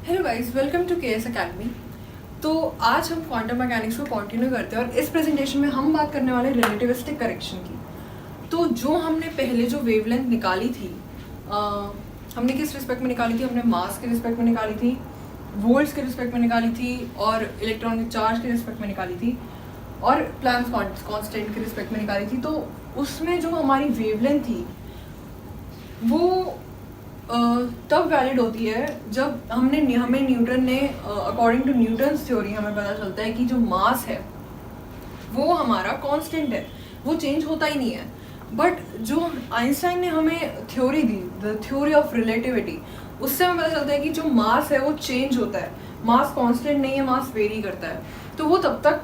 Hello guys, welcome to KS academy. तो आज हम क्वांटम मैकेनिक्स को कंटिन्यू करते हैं और इस प्रेजेंटेशन में हम बात करने वाले रिलेटिविस्टिक करेक्शन की। तो जो हमने पहले जो वेवलेंथ निकाली थी, हमने किस रिस्पेक्ट में निकाली थी? हमने मास के रिस्पेक्ट में निकाली थी, वोल्ट्स के रिस्पेक्ट में निकाली थी और इलेक्ट्रॉनिक चार्ज के रिस्पेक्ट में निकाली थी और प्लैंक्स कांस्टेंट के रिस्पेक्ट में निकाली थी। तो उसमें जो हमारी वेवलेंथ थी वो तब वैलिड होती है जब हमें न्यूटन ने अकॉर्डिंग टू न्यूटन्स थ्योरी हमें पता चलता है कि जो मास है वो हमारा कांस्टेंट है, वो चेंज होता ही नहीं है। बट जो आइंस्टाइन ने हमें theory the, the theory of relativity, उससे हमें पता चलता है कि जो मास है वो चेंज होता है, मास कांस्टेंट नहीं है, मास वेरी करता है। तो वो तब तक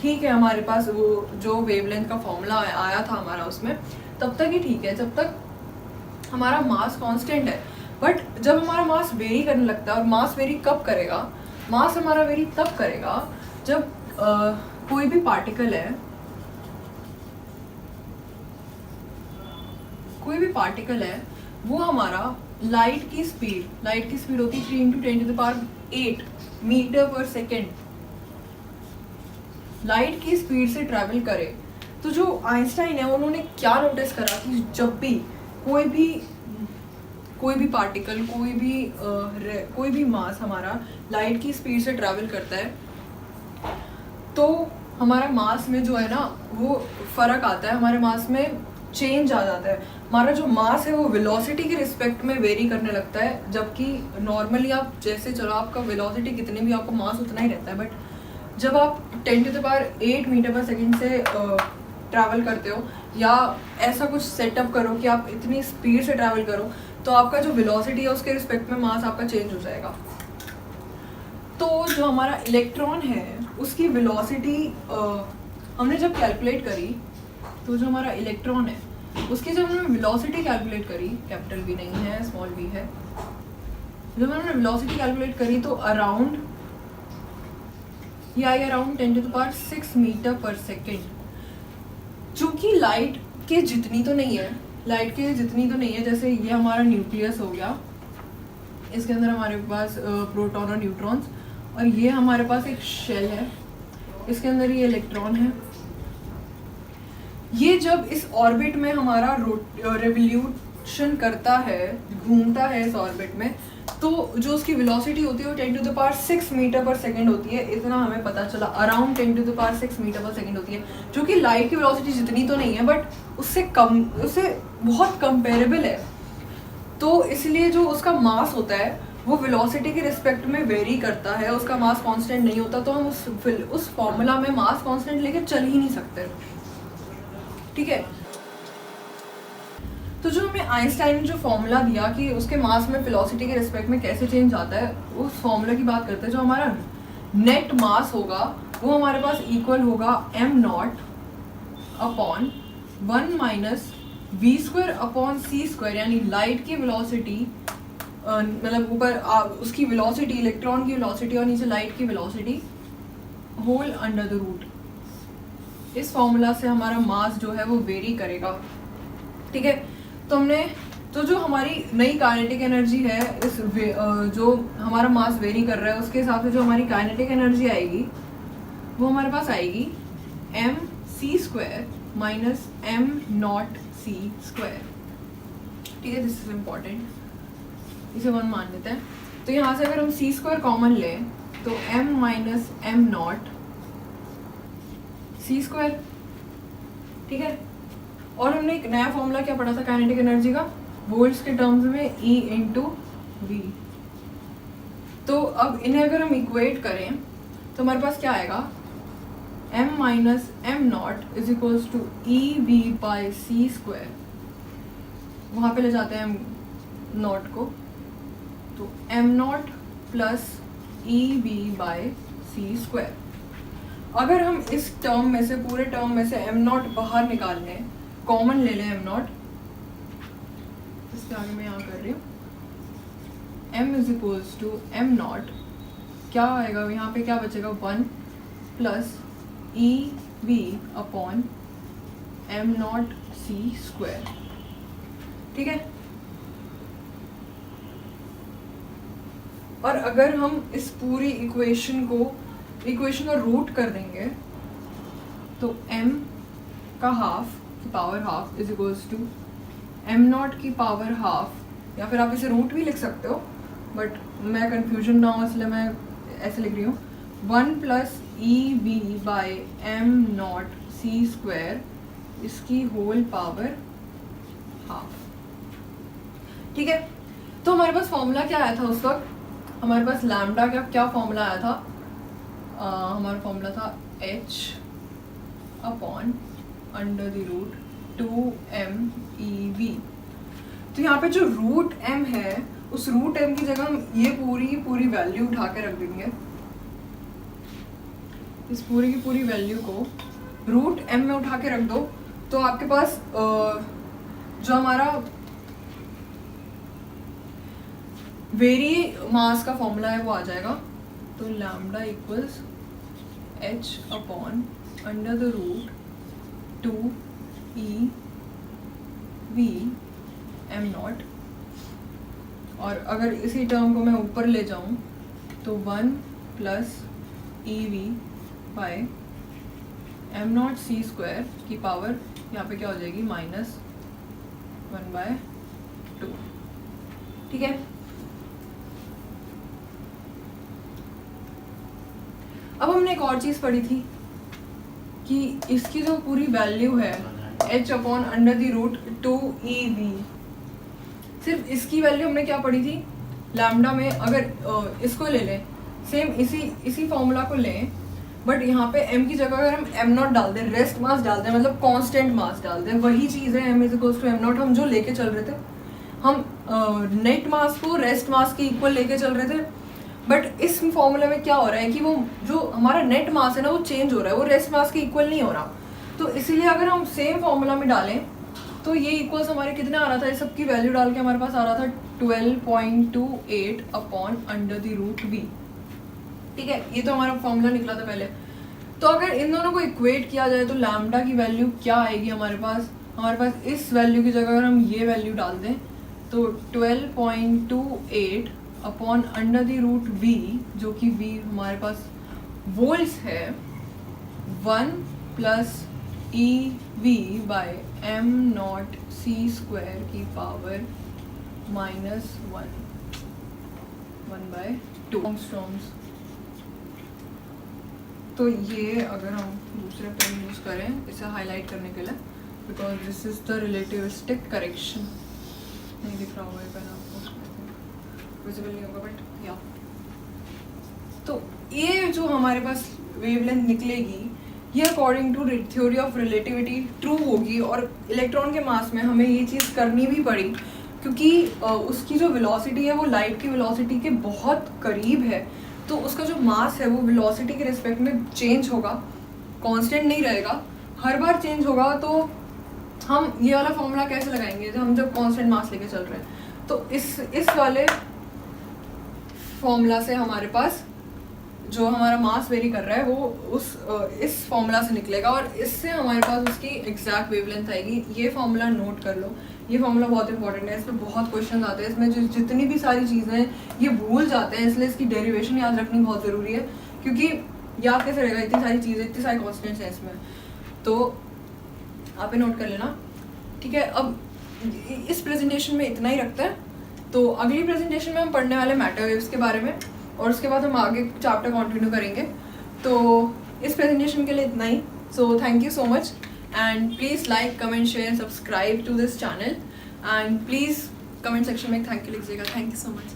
ठीक है, हमारे पास वो जो वेवलेंथ का फॉर्मूला आया था हमारा उसमें तब तक ही ठीक है, जब तक हमारा मास कांस्टेंट है। बट जब हमारा मास वेरी करने लगता है, और मास वेरी कब करेगा? मास हमारा वेरी तब करेगा जब कोई भी पार्टिकल है, वो हमारा लाइट की स्पीड होती है 3 × 10⁸ मीटर पर सेकेंड, लाइट की स्पीड से ट्रैवल करे। तो जो आइंस्टाइन है उन्होंने क्या नोटिस करा कि जब भी कोई भी पार्टिकल, कोई भी मास हमारा लाइट की स्पीड से ट्रैवल करता है तो हमारा मास में जो है ना वो फर्क आता है, हमारे मास में चेंज आ जाता है। हमारा जो मास है वो वेलोसिटी के रिस्पेक्ट में वेरी करने लगता है, जबकि नॉर्मली आप जैसे चलो आपका वेलोसिटी कितने भी, आपका मास उतना ही रहता है। बट जब आप 10⁸ मीटर पर सेकेंड से ट्रैवल करते हो या ऐसा कुछ सेटअप करो कि आप इतनी स्पीड से ट्रैवल करो, तो आपका जो वेलोसिटी है उसके रिस्पेक्ट में मास आपका चेंज हो जाएगा। तो जो हमारा इलेक्ट्रॉन है उसकी वेलोसिटी हमने जब कैलकुलेट करी, तो जो हमारा इलेक्ट्रॉन है उसकी जब हमने वेलोसिटी कैलकुलेट करी, कैपिटल V नहीं है, स्मॉल v है, जब हमने वेलोसिटी कैलकुलेट करी तो अराउंड 10⁶ मीटर पर सेकेंड, चूँकि लाइट के जितनी तो नहीं है, जैसे ये हमारा न्यूक्लियस हो गया, इसके अंदर हमारे पास प्रोटॉन और न्यूट्रॉन्स, और ये हमारे पास एक शेल है, इसके अंदर ये इलेक्ट्रॉन है। ये जब इस ऑर्बिट में हमारा रेवोल्यूशन करता है, घूमता है इस ऑर्बिट में, तो जो उसकी वेलोसिटी होती है वो 10⁶ मीटर पर सेकेंड होती है। इतना हमें पता चला, अराउंड 10⁶ मीटर पर सेकेंड होती है, जो कि लाइट की वेलोसिटी जितनी तो नहीं है बट उससे बहुत कंपेरेबल है। तो इसलिए जो उसका मास होता है वो वेलोसिटी के रिस्पेक्ट में वेरी करता है, उसका मास कांस्टेंट नहीं होता। तो हम उस फॉर्मूला में मास कांस्टेंट लेके चल ही नहीं सकते, ठीक है। तो जो हमें आइंस्टाइन ने जो फॉर्मूला दिया कि उसके मास में वेलोसिटी के रिस्पेक्ट में कैसे चेंज आता है, उस फॉर्मूला की बात करते हैं। जो हमारा नेट मास होगा वो हमारे पास इक्वल होगा m0 अपॉन 1 - v²/c², यानी लाइट की वेलोसिटी, मतलब ऊपर उसकी वेलोसिटी, इलेक्ट्रॉन की वेलोसिटी और नीचे लाइट की velocity, whole under the root. इस फॉर्मूला से हमारा मास जो है वो वेरी करेगा, ठीक है। तो जो हमारी नई काइनेटिक एनर्जी है, जो हमारा मास वेरी कर रहा है उसके हिसाब से जो हमारी काइनेटिक एनर्जी आएगी वो हमारे पास आएगी mc² - m0c², ठीक है। दिस इज इम्पॉर्टेंट, इसे 1 मान लेते हैं। तो यहाँ से अगर हम c² कॉमन लें तो m - m0 c², ठीक है। और हमने एक नया फॉर्मूला क्या पढ़ा था काइनेटिक एनर्जी का, वोल्ट्स के टर्म्स में E × V। तो अब इन्हें अगर हम इक्वेट करें तो हमारे पास क्या आएगा, m - m0 = eV/c²। वहाँ पे ले जाते हैं हम नॉट को, तो m0 + eV/c²। अगर हम इस टर्म में से, पूरे टर्म में से m0 बाहर निकाल लें, कॉमन ले लें m0, इसके आगे मैं यहाँ कर रही हूँ, m = m0, क्या आएगा यहाँ पे, क्या बचेगा, 1 + eV/m0c², ठीक है। और अगर हम इस पूरी इक्वेशन का रूट कर देंगे तो m का हाफ की power half is equals to m0 की पावर हाफ, या फिर आप इसे रूट भी लिख सकते हो, बट मैं कन्फ्यूजन ना हो इसलिए मैं ऐसे लिख रही हूँ, 1 plus EV by m0 c² इसकी होल पावर हाफ। ठीक है, तो हमारे पास फॉर्मूला क्या आया था उस वक्त, हमारे पास लैम्डा का क्या फॉर्मूला आया था, हमारा फॉर्मूला था h upon under the root 2m तो यहाँ पे जो रूट m है उस रूट m की जगह हम ये पूरी वैल्यू उठा के रख देंगे, इस पूरी की पूरी वैल्यू को रूट m में उठा के रख दो, तो आपके पास जो हमारा वेरी मास का फॉर्मूला है वो आ जाएगा। तो lambda equals h upon under the root 2 EV m0, और अगर इसी टर्म को मैं ऊपर ले जाऊं तो 1 plus EV bye m0 c² की पावर यहाँ पे क्या हो जाएगी -1/2। ठीक है, अब हमने एक और चीज़ पढ़ी थी कि इसकी जो पूरी वैल्यू है h upon under the root 2EV, सिर्फ इसकी वैल्यू हमने क्या पढ़ी थी लैम्डा में, अगर इसको ले लें सेम इसी फॉर्मूला को लें, बट यहाँ पे m की जगह अगर हम m0 डाल दें, रेस्ट मास डाल दें, मतलब कांस्टेंट मास डाल दें, वही चीज़ है m is equals to m0 हम जो लेके चल रहे थे, हम नेट मास को रेस्ट मास के इक्वल लेके चल रहे थे, बट इस फॉर्मूले में क्या हो रहा है कि वो जो हमारा नेट मास है ना वो चेंज हो रहा है, वो रेस्ट मास के इक्वल नहीं हो रहा। तो इसीलिए अगर हम सेम फॉर्मूला में डालें तो ये इक्वल्स हमारे कितना आ रहा था, इस सब की वैल्यू डाल के हमारे पास आ रहा था 12.28 upon under the root v। ठीक है, ये तो हमारा फॉर्मूला निकला था पहले। तो अगर इन दोनों को इक्वेट किया जाए तो लैम्डा की वैल्यू क्या आएगी हमारे पास इस वैल्यू की जगह अगर हम ये वैल्यू डाल दें तो 12.28 upon under the root v, जो कि v हमारे पास वोल्ट्स है, 1 plus EV bye m0 c² की पावर -1/2 एंगस्ट्रॉम्स। तो ये अगर हम दूसरे पेन यूज़ करें इसे हाईलाइट करने के लिए, because this is the relativistic correction. नहीं दिख रहा होगा ये पेन आपको, विजिबल नहीं होगा बट या। तो ये जो हमारे पास वेवलेंथ निकलेगी ये according to theory of relativity true होगी, और इलेक्ट्रॉन के मास में हमें ये चीज़ करनी भी पड़ी क्योंकि उसकी जो वेलोसिटी है वो लाइट की वेलोसिटी के बहुत करीब है, तो उसका जो मास है वो वेलोसिटी के रिस्पेक्ट में चेंज होगा, कांस्टेंट नहीं रहेगा, हर बार चेंज होगा। तो हम ये वाला फॉर्मूला कैसे लगाएंगे जब कांस्टेंट मास लेके चल रहे हैं, तो इस वाले फॉर्मूला से हमारे पास जो हमारा मास वेरी कर रहा है वो इस फॉर्मूला से निकलेगा, और इससे हमारे पास उसकी एग्जैक्ट वेवलेंथ आएगी। ये फॉर्मूला नोट कर लो, ये फॉर्मूला बहुत इंपॉर्टेंट है, इसमें बहुत क्वेश्चन आते हैं, इसमें जितनी भी सारी चीज़ें हैं ये भूल जाते हैं, इसलिए इसकी डेरिवेशन याद रखनी बहुत ज़रूरी है, क्योंकि याद कैसे रहेगा इतनी सारी चीज़ें, इतनी सारी कॉन्स्टेंट्स हैं इसमें, तो आप ये नोट कर लेना। ठीक है, अब इस प्रेजेंटेशन में इतना ही रखते हैं, तो अगली प्रेजेंटेशन में हम पढ़ने वाले मैटर वेव्स के बारे में, और उसके बाद हम आगे चैप्टर कंटिन्यू करेंगे। तो इस प्रेजेंटेशन के लिए इतना ही, so thank you so much, and please like comment share subscribe to this channel, and please comment section में थैंक यू लिखिएगा। Thank you so much.